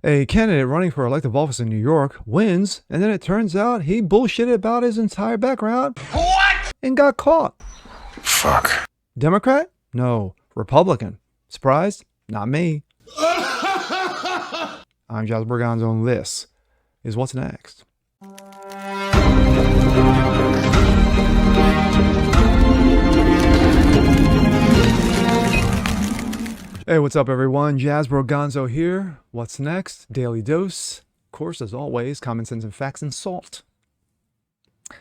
A candidate running for elective office in New York wins, and then it turns out he bullshitted about his entire background. What? And got caught. Fuck. Democrat? No. Republican. Surprised? Not me. I'm Josh Berganzo, and this is What's Next. Hey, what's up, everyone? Jazz Broganzo here. What's next? Daily dose. Of course, as always, common sense and facts and salt. I'm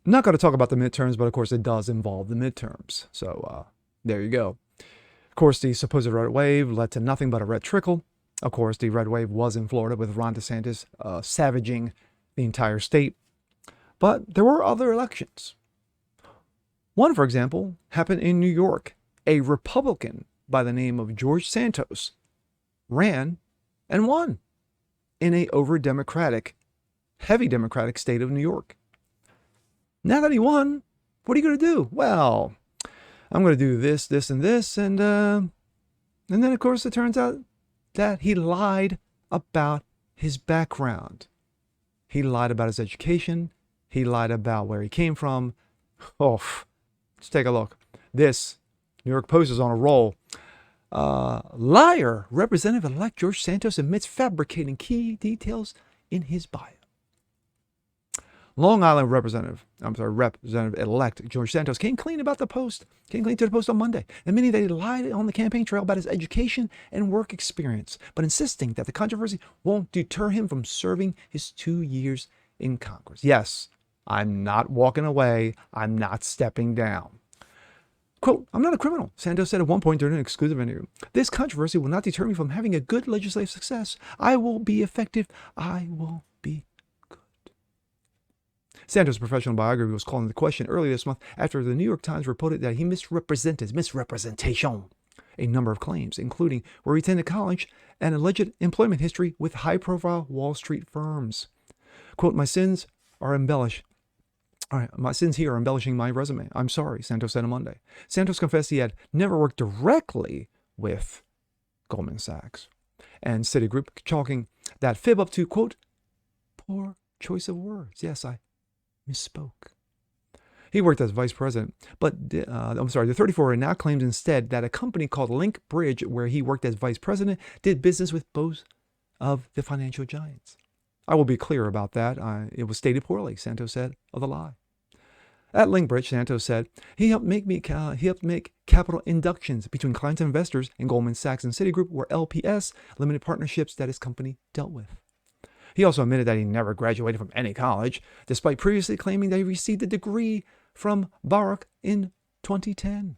not going to talk about the midterms, but of course, it does involve the midterms. So there you go. Of course, the supposed red wave led to nothing but a red trickle. Of course, the red wave was in Florida with Ron DeSantis savaging the entire state. But there were other elections. One, for example, happened in New York. A Republican by the name of George Santos ran and won in a over-democratic, heavy Democratic state of New York. Now that he won, what are you going to do? Well, I'm going to do this, this, and this, and then, of course, it turns out that he lied about his background. He lied about his education. He lied about where he came from. Oh, let's take a look. This New York Post is on a roll. Liar. Representative-elect George Santos admits fabricating in his bio. Long Island Representative-elect George Santos came clean to the Post on Monday, admitting that he lied on the campaign trail about his education and work experience, but insisting that the controversy won't deter him from serving his 2 years in Congress. Yes, I'm not walking away. I'm not stepping down. Quote, I'm not a criminal, Santos said at one point during an exclusive interview. This controversy will not deter me from having a good legislative success. I will be effective. I will be good. Santos' professional biography was called into question earlier this month after the New York Times reported that he misrepresentation, a number of claims, including where he attended college and alleged employment history with high-profile Wall Street firms. Quote, my sins here are embellishing my resume. I'm sorry, Santos said on Monday. Santos confessed he had never worked directly with Goldman Sachs and Citigroup, chalking that fib up to, quote, poor choice of words. Yes, I misspoke. He worked as vice president, but the 34-year-old now claims instead that a company called Link Bridge, where he worked as vice president, did business with both of the financial giants. I will be clear about that. It was stated poorly, Santos said of the lie. At Linkbridge, Santos said, he helped make capital inductions between clients and investors in Goldman Sachs and Citigroup, were LPS, limited partnerships that his company dealt with. He also admitted that he never graduated from any college, despite previously claiming that he received a degree from Baruch in 2010.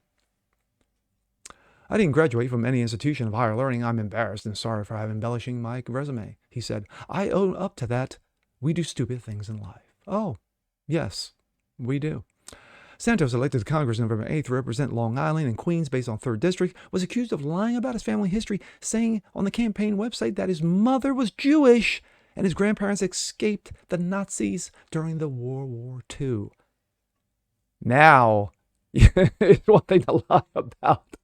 I didn't graduate from any institution of higher learning. I'm embarrassed and sorry for embellishing my resume, he said. I own up to that. We do stupid things in life. Oh, yes. We do. Santos, elected to Congress November 8th to represent Long Island and Queens based on 3rd District, was accused of lying about his family history, saying on the campaign website that his mother was Jewish and his grandparents escaped the Nazis during the World War II. Now, it's one thing to lie about.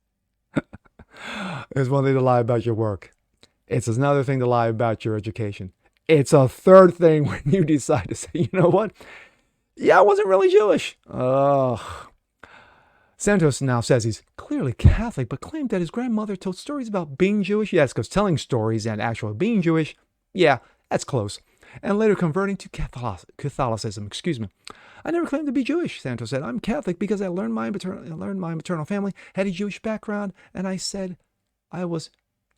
It's one thing to lie about your work. It's another thing to lie about your education. It's a third thing when you decide to say, you know what? Yeah, I wasn't really Jewish. Ugh. Santos now says he's clearly Catholic, but claimed that his grandmother told stories about being Jewish. Yes, because telling stories and actually being Jewish, yeah, that's close. And later converting to Catholicism. I never claimed to be Jewish, Santos said. I'm Catholic because I learned my maternal family had a Jewish background, and I said I was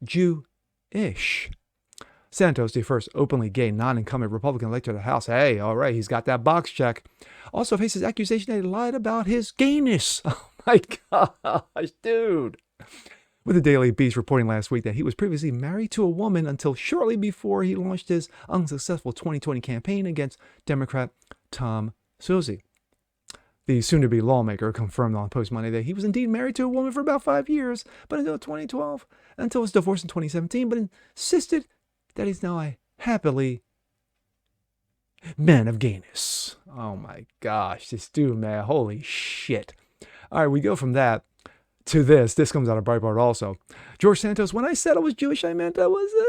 Jewish. Santos, the first openly gay non-incumbent Republican elected to the House, hey, all right, he's got that box check, also faces accusation that he lied about his gayness. Oh my gosh, dude. With the Daily Beast reporting last week that he was previously married to a woman until shortly before he launched his unsuccessful 2020 campaign against Democrat Tom Suozzi. The soon-to-be lawmaker confirmed on Post Monday that he was indeed married to a woman for about 5 years, but until 2012, until his divorce in 2017, but insisted that he's now a happily man of gayness. Oh my gosh, this dude, man, holy shit. All right, we go from that. to this. This comes out of Breitbart also. George Santos, when I said I was Jewish, I meant I was a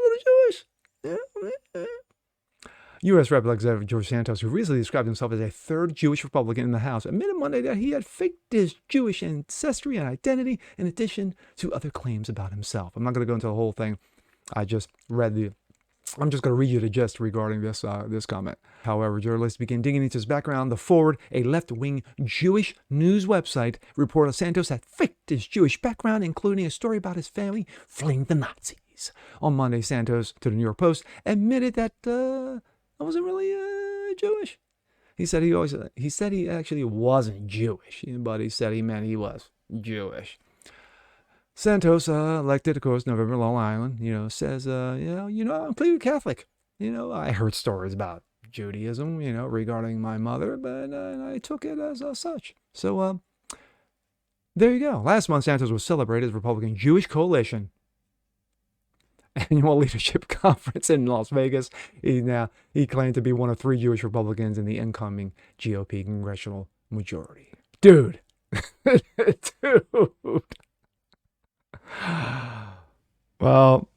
little Jewish. U.S. Representative George Santos, who recently described himself as a third Jewish Republican in the House, admitted Monday that he had faked his Jewish ancestry and identity in addition to other claims about himself. I'm not going to go into the whole thing. I'm just going to read you the gist regarding this comment. However, journalists began digging into his background. The Forward, a left-wing Jewish news website, reported Santos had faked his Jewish background, including a story about his family fleeing the Nazis. On Monday, Santos, to the New York Post, admitted that I wasn't really Jewish. He said he actually wasn't Jewish, but he said he meant he was Jewish. Santos, elected, of course, November, Long Island, says, I'm completely Catholic. I heard stories about Judaism, regarding my mother, but I took it as such. So, there you go. Last month, Santos was celebrated as Republican Jewish Coalition annual leadership conference in Las Vegas. He claimed to be one of 3 Jewish Republicans in the incoming GOP congressional majority. Dude. Dude. Well,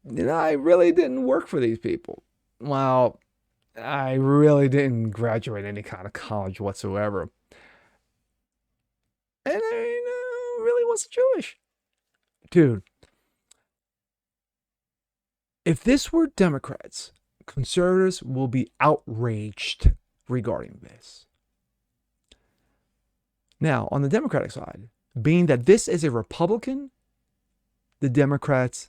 I really didn't work for these people. Well, I really didn't graduate any kind of college whatsoever. And I really wasn't Jewish. Dude. If this were Democrats, conservatives will be outraged regarding this. Now, on the Democratic side, being that this is a Republican, the Democrats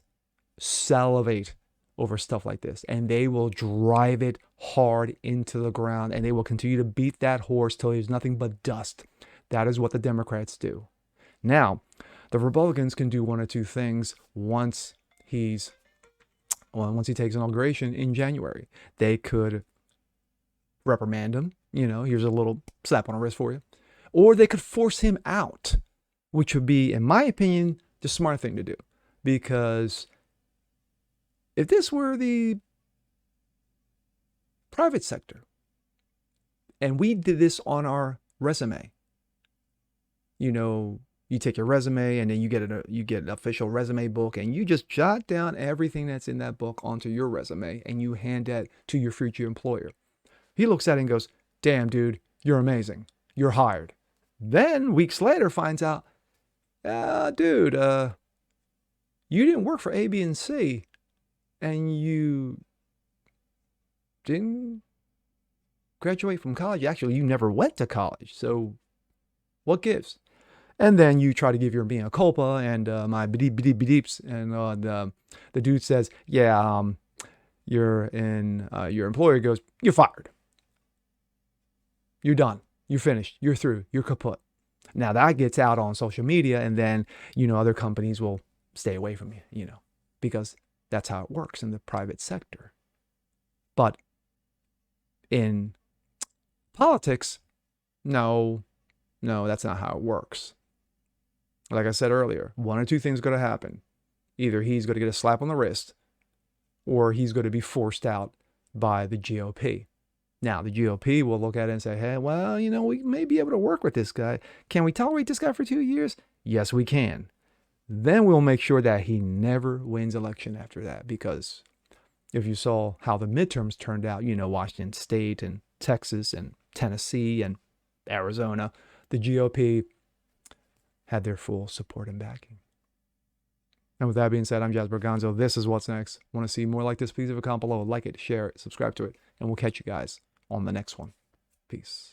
salivate over stuff like this, and they will drive it hard into the ground, and they will continue to beat that horse till there's nothing but dust. That is what the Democrats do. Now, the Republicans can do one or two things once he takes inauguration in January. They could reprimand him. Here's a little slap on the wrist for you. Or they could force him out, which would be, in my opinion, the smart thing to do. Because if this were the private sector and we did this on our resume, you take your resume and then you get an official resume book and you just jot down everything that's in that book onto your resume and you hand that to your future employer. He looks at it and goes, damn, dude, you're amazing. You're hired. Then weeks later finds out, dude, you didn't work for A, B, and C and you didn't graduate from college. Actually, you never went to college. So what gives? And then you try to give your mea culpa and my bedeeps, and the dude says, your employer goes, you're fired. You're done. You're finished. You're through. You're kaput. Now that gets out on social media, and then, other companies will stay away from you, because that's how it works in the private sector. But in politics, no, that's not how it works. Like I said earlier, one or two things are going to happen. Either he's going to get a slap on the wrist, or he's going to be forced out by the GOP. Now, the GOP will look at it and say, hey, well, we may be able to work with this guy. Can we tolerate this guy for 2 years? Yes, we can. Then we'll make sure that he never wins election after that. Because if you saw how the midterms turned out, Washington State and Texas and Tennessee and Arizona, the GOP had their full support and backing. And with that being said, I'm Jasper Gonzo. This is What's Next. Want to see more like this? Please leave a comment below. Like it, share it, subscribe to it, and we'll catch you guys on the next one. Peace.